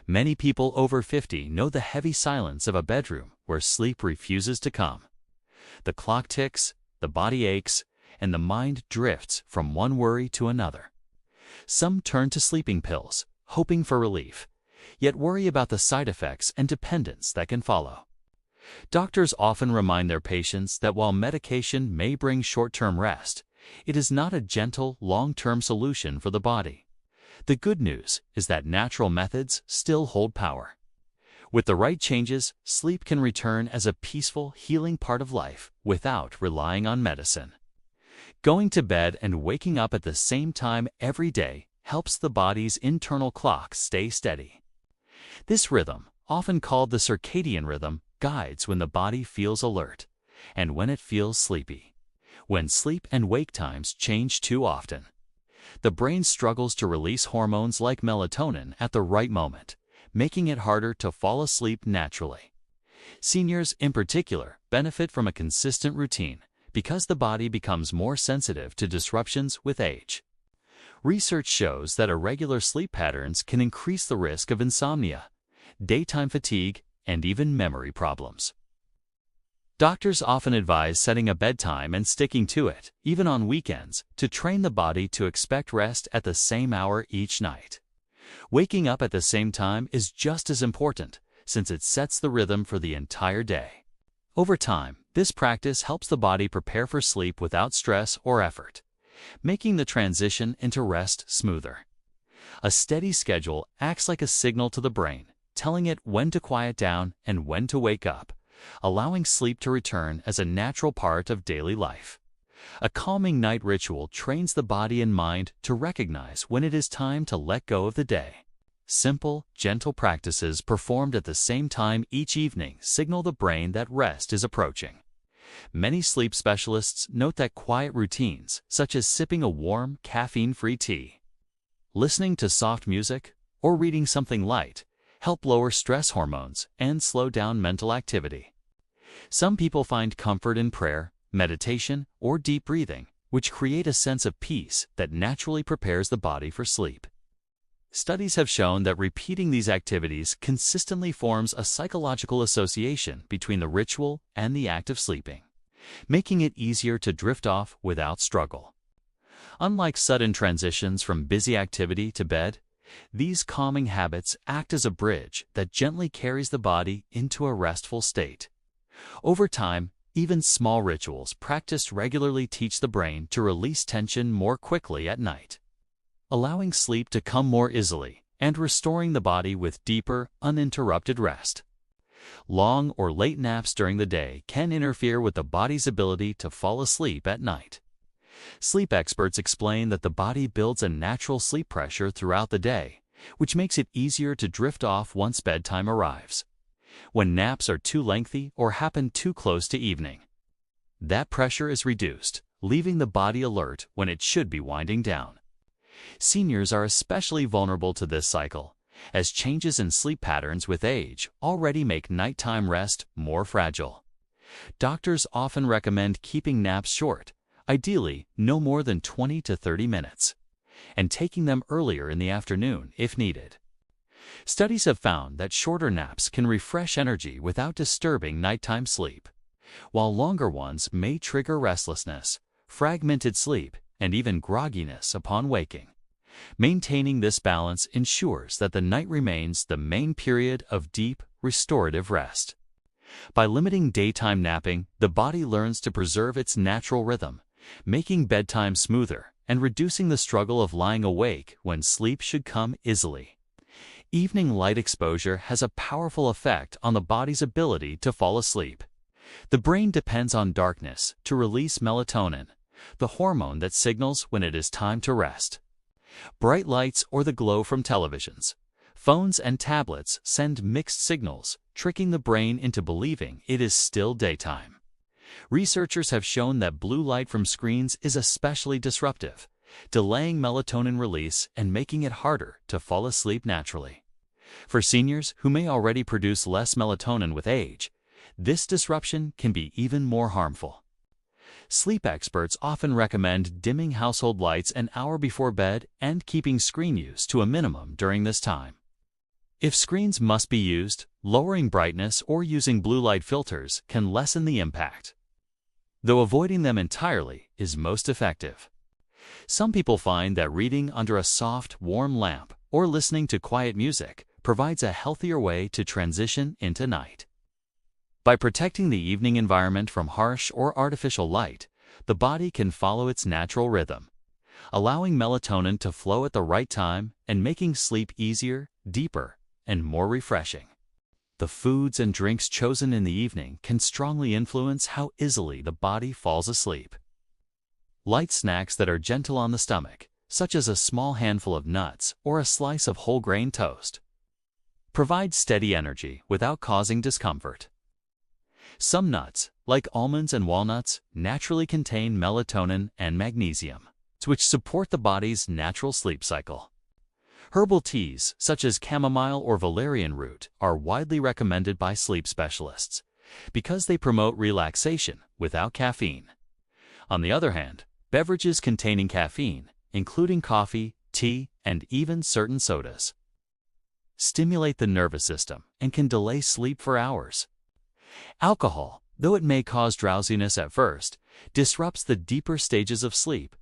Many people over 50 know the heavy silence of a bedroom where sleep refuses to come. The clock ticks, the body aches, and the mind drifts from one worry to another. Some turn to sleeping pills, hoping for relief, yet worry about the side effects and dependence that can follow. Doctors often remind their patients that while medication may bring short-term rest, it is not a gentle, long-term solution for the body. The good news is that natural methods still hold power. With the right changes, sleep can return as a peaceful, healing part of life without relying on medicine. Going to bed and waking up at the same time every day helps the body's internal clock stay steady. This rhythm, often called the circadian rhythm, guides when the body feels alert and when it feels sleepy. When sleep and wake times change too often, the brain struggles to release hormones like melatonin at the right moment, making it harder to fall asleep naturally. Seniors, in particular, benefit from a consistent routine because the body becomes more sensitive to disruptions with age. Research shows that irregular sleep patterns can increase the risk of insomnia, daytime fatigue, and even memory problems. Doctors often advise setting a bedtime and sticking to it, even on weekends, to train the body to expect rest at the same hour each night. Waking up at the same time is just as important, since it sets the rhythm for the entire day. Over time, this practice helps the body prepare for sleep without stress or effort, making the transition into rest smoother. A steady schedule acts like a signal to the brain, telling it when to quiet down and when to wake up, allowing sleep to return as a natural part of daily life. A calming night ritual trains the body and mind to recognize when it is time to let go of the day. Simple, gentle practices performed at the same time each evening signal the brain that rest is approaching. Many sleep specialists note that quiet routines, such as sipping a warm, caffeine-free tea, listening to soft music, or reading something light, help lower stress hormones and slow down mental activity. Some people find comfort in prayer, meditation, or deep breathing, which create a sense of peace that naturally prepares the body for sleep. Studies have shown that repeating these activities consistently forms a psychological association between the ritual and the act of sleeping, making it easier to drift off without struggle. Unlike sudden transitions from busy activity to bed, these calming habits act as a bridge that gently carries the body into a restful state. Over time, even small rituals practiced regularly teach the brain to release tension more quickly at night, allowing sleep to come more easily and restoring the body with deeper, uninterrupted rest. Long or late naps during the day can interfere with the body's ability to fall asleep at night. Sleep experts explain that the body builds a natural sleep pressure throughout the day, which makes it easier to drift off once bedtime arrives. When naps are too lengthy or happen too close to evening, that pressure is reduced, leaving the body alert when it should be winding down. Seniors are especially vulnerable to this cycle, as changes in sleep patterns with age already make nighttime rest more fragile. Doctors often recommend keeping naps short, ideally no more than 20 to 30 minutes, and taking them earlier in the afternoon if needed. Studies have found that shorter naps can refresh energy without disturbing nighttime sleep, while longer ones may trigger restlessness, fragmented sleep, and even grogginess upon waking. Maintaining this balance ensures that the night remains the main period of deep, restorative rest. By limiting daytime napping, the body learns to preserve its natural rhythm, making bedtime smoother and reducing the struggle of lying awake when sleep should come easily. Evening light exposure has a powerful effect on the body's ability to fall asleep. The brain depends on darkness to release melatonin, the hormone that signals when it is time to rest. Bright lights or the glow from televisions, phones, and tablets send mixed signals, tricking the brain into believing it is still daytime. Researchers have shown that blue light from screens is especially disruptive, delaying melatonin release and making it harder to fall asleep naturally. For seniors who may already produce less melatonin with age, this disruption can be even more harmful. Sleep experts often recommend dimming household lights an hour before bed and keeping screen use to a minimum during this time. If screens must be used, lowering brightness or using blue light filters can lessen the impact, though avoiding them entirely is most effective. Some people find that reading under a soft, warm lamp or listening to quiet music provides a healthier way to transition into night. By protecting the evening environment from harsh or artificial light, the body can follow its natural rhythm, allowing melatonin to flow at the right time and making sleep easier, deeper, and more refreshing. The foods and drinks chosen in the evening can strongly influence how easily the body falls asleep. Light snacks that are gentle on the stomach, such as a small handful of nuts or a slice of whole grain toast, provide steady energy without causing discomfort. Some nuts, like almonds and walnuts, naturally contain melatonin and magnesium, which support the body's natural sleep cycle. Herbal teas, such as chamomile or valerian root, are widely recommended by sleep specialists because they promote relaxation without caffeine. On the other hand, beverages containing caffeine, including coffee, tea, and even certain sodas, stimulate the nervous system and can delay sleep for hours. Alcohol, though it may cause drowsiness at first, disrupts the deeper stages of sleep,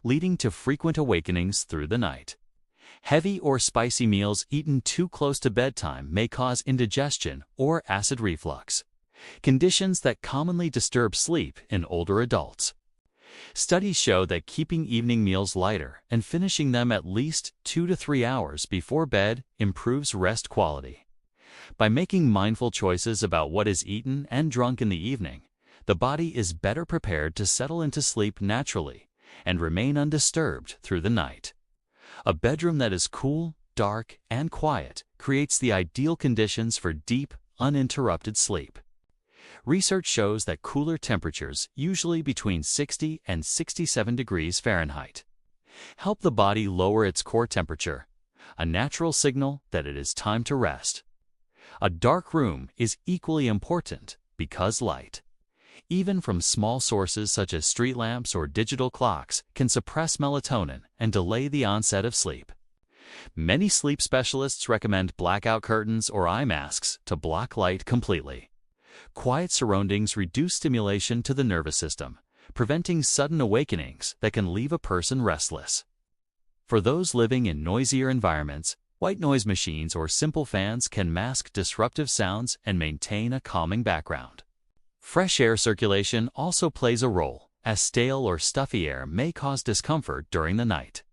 leading to frequent awakenings through the night. Heavy or spicy meals eaten too close to bedtime may cause indigestion or acid reflux, conditions that commonly disturb sleep in older adults. Studies show that keeping evening meals lighter and finishing them at least 2 to 3 hours before bed improves rest quality. By making mindful choices about what is eaten and drunk in the evening, the body is better prepared to settle into sleep naturally and remain undisturbed through the night. A bedroom that is cool, dark, and quiet creates the ideal conditions for deep, uninterrupted sleep. Research shows that cooler temperatures, usually between 60 and 67 degrees Fahrenheit, help the body lower its core temperature, a natural signal that it is time to rest. A dark room is equally important because light, even from small sources such as street lamps or digital clocks, can suppress melatonin and delay the onset of sleep. Many sleep specialists recommend blackout curtains or eye masks to block light completely. Quiet surroundings reduce stimulation to the nervous system, preventing sudden awakenings that can leave a person restless. For those living in noisier environments, white noise machines or simple fans can mask disruptive sounds and maintain a calming background. Fresh air circulation also plays a role, as stale or stuffy air may cause discomfort during the night.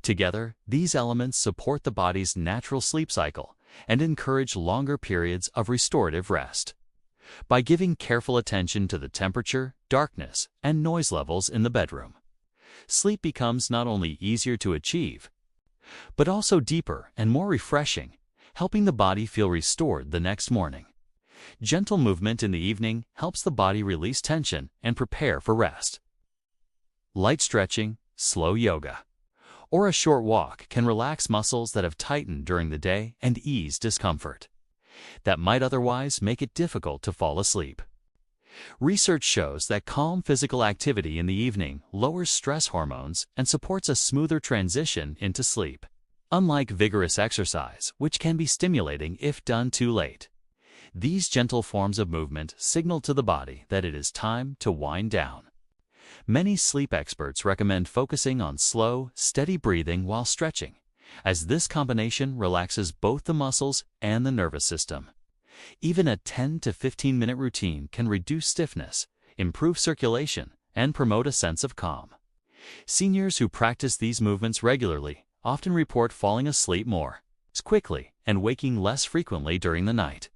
Together, these elements support the body's natural sleep cycle and encourage longer periods of restorative rest. By giving careful attention to the temperature, darkness, and noise levels in the bedroom, sleep becomes not only easier to achieve, but also deeper and more refreshing, helping the body feel restored the next morning. Gentle movement in the evening helps the body release tension and prepare for rest. Light stretching, slow yoga, or a short walk can relax muscles that have tightened during the day and ease discomfort that might otherwise make it difficult to fall asleep. Research shows that calm physical activity in the evening lowers stress hormones and supports a smoother transition into sleep, unlike vigorous exercise, which can be stimulating if done too late. These gentle forms of movement signal to the body that it is time to wind down. Many sleep experts recommend focusing on slow, steady breathing while stretching, as this combination relaxes both the muscles and the nervous system. Even a 10 to 15-minute routine can reduce stiffness, improve circulation, and promote a sense of calm. Seniors who practice these movements regularly often report falling asleep more quickly and waking less frequently during the night.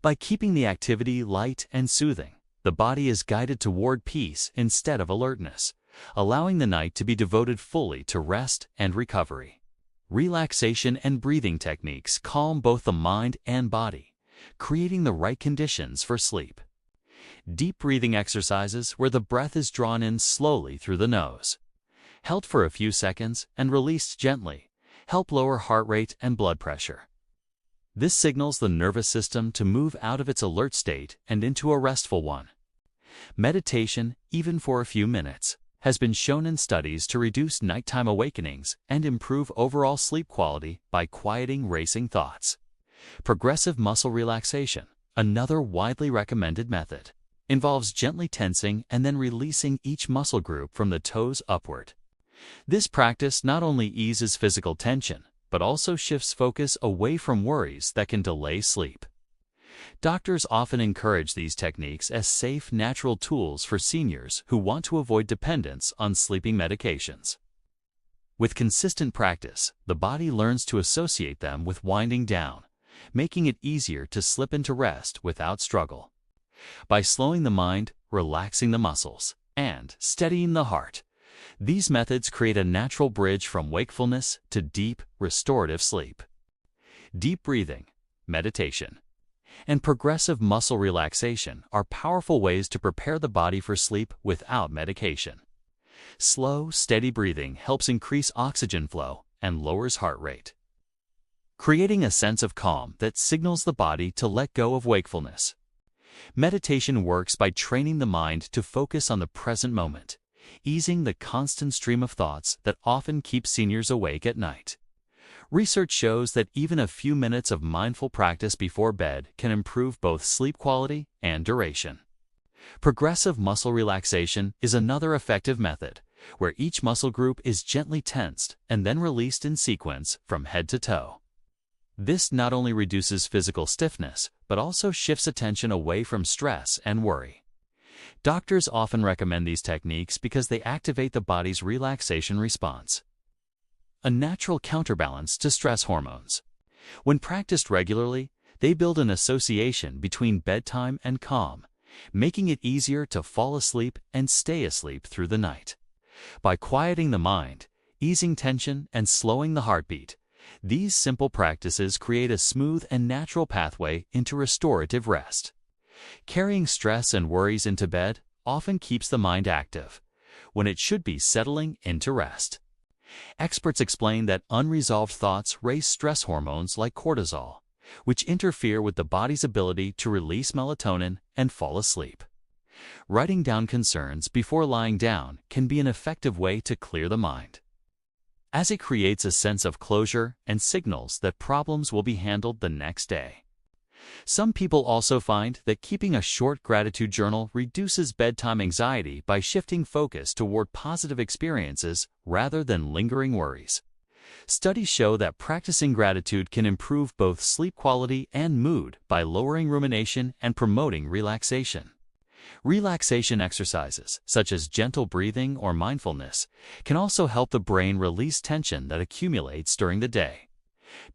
By keeping the activity light and soothing, the body is guided toward peace instead of alertness, allowing the night to be devoted fully to rest and recovery. Relaxation and breathing techniques calm both the mind and body, creating the right conditions for sleep. Deep breathing exercises where the breath is drawn in slowly through the nose, held for a few seconds and released gently, help lower heart rate and blood pressure. This signals the nervous system to move out of its alert state and into a restful one. Meditation, even for a few minutes, has been shown in studies to reduce nighttime awakenings and improve overall sleep quality by quieting racing thoughts. Progressive muscle relaxation, another widely recommended method, involves gently tensing and then releasing each muscle group from the toes upward. This practice not only eases physical tension, but also shifts focus away from worries that can delay sleep. Doctors often encourage these techniques as safe, natural tools for seniors who want to avoid dependence on sleeping medications. With consistent practice, the body learns to associate them with winding down, making it easier to slip into rest without struggle. By slowing the mind, relaxing the muscles, and steadying the heart, these methods create a natural bridge from wakefulness to deep, restorative sleep. Deep breathing, meditation, and progressive muscle relaxation are powerful ways to prepare the body for sleep without medication. Slow, steady breathing helps increase oxygen flow and lowers heart rate, creating a sense of calm that signals the body to let go of wakefulness. Meditation works by training the mind to focus on the present moment, easing the constant stream of thoughts that often keep seniors awake at night. Research shows that even a few minutes of mindful practice before bed can improve both sleep quality and duration. Progressive muscle relaxation is another effective method, where each muscle group is gently tensed and then released in sequence from head to toe. This not only reduces physical stiffness, but also shifts attention away from stress and worry. Doctors often recommend these techniques because they activate the body's relaxation response, a natural counterbalance to stress hormones. When practiced regularly, they build an association between bedtime and calm, making it easier to fall asleep and stay asleep through the night. By quieting the mind, easing tension, and slowing the heartbeat, these simple practices create a smooth and natural pathway into restorative rest. Carrying stress and worries into bed often keeps the mind active, when it should be settling into rest. Experts explain that unresolved thoughts raise stress hormones like cortisol, which interfere with the body's ability to release melatonin and fall asleep. Writing down concerns before lying down can be an effective way to clear the mind, as it creates a sense of closure and signals that problems will be handled the next day. Some people also find that keeping a short gratitude journal reduces bedtime anxiety by shifting focus toward positive experiences rather than lingering worries. Studies show that practicing gratitude can improve both sleep quality and mood by lowering rumination and promoting relaxation. Relaxation exercises, such as gentle breathing or mindfulness, can also help the brain release tension that accumulates during the day.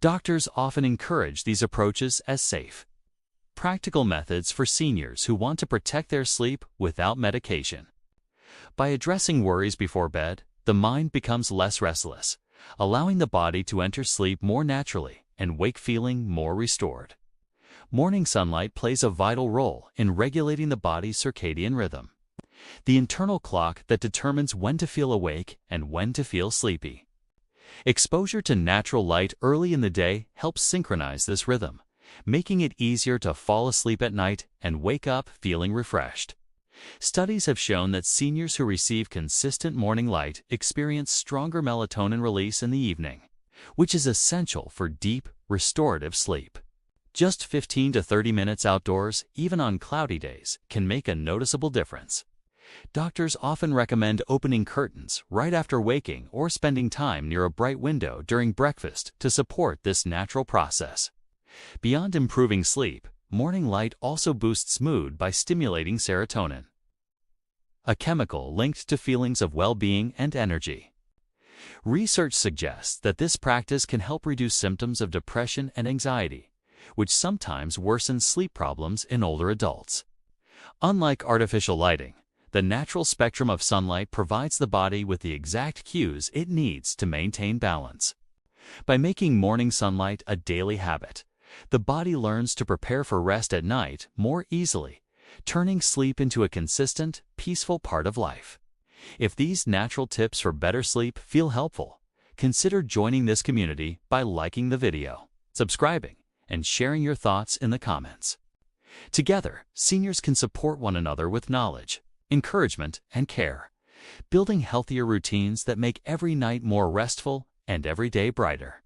Doctors often encourage these approaches as safe, practical methods for seniors who want to protect their sleep without medication. By addressing worries before bed, the mind becomes less restless, allowing the body to enter sleep more naturally and wake feeling more restored. Morning sunlight plays a vital role in regulating the body's circadian rhythm, the internal clock that determines when to feel awake and when to feel sleepy. Exposure to natural light early in the day helps synchronize this rhythm, making it easier to fall asleep at night and wake up feeling refreshed. Studies have shown that seniors who receive consistent morning light experience stronger melatonin release in the evening, which is essential for deep, restorative sleep. Just 15 to 30 minutes outdoors, even on cloudy days, can make a noticeable difference. Doctors often recommend opening curtains right after waking or spending time near a bright window during breakfast to support this natural process. Beyond improving sleep, morning light also boosts mood by stimulating serotonin, a chemical linked to feelings of well-being and energy. Research suggests that this practice can help reduce symptoms of depression and anxiety, which sometimes worsen sleep problems in older adults. Unlike artificial lighting, the natural spectrum of sunlight provides the body with the exact cues it needs to maintain balance. By making morning sunlight a daily habit, the body learns to prepare for rest at night more easily, turning sleep into a consistent, peaceful part of life. If these natural tips for better sleep feel helpful, consider joining this community by liking the video, subscribing, and sharing your thoughts in the comments. Together, seniors can support one another with knowledge, encouragement, and care, building healthier routines that make every night more restful and every day brighter.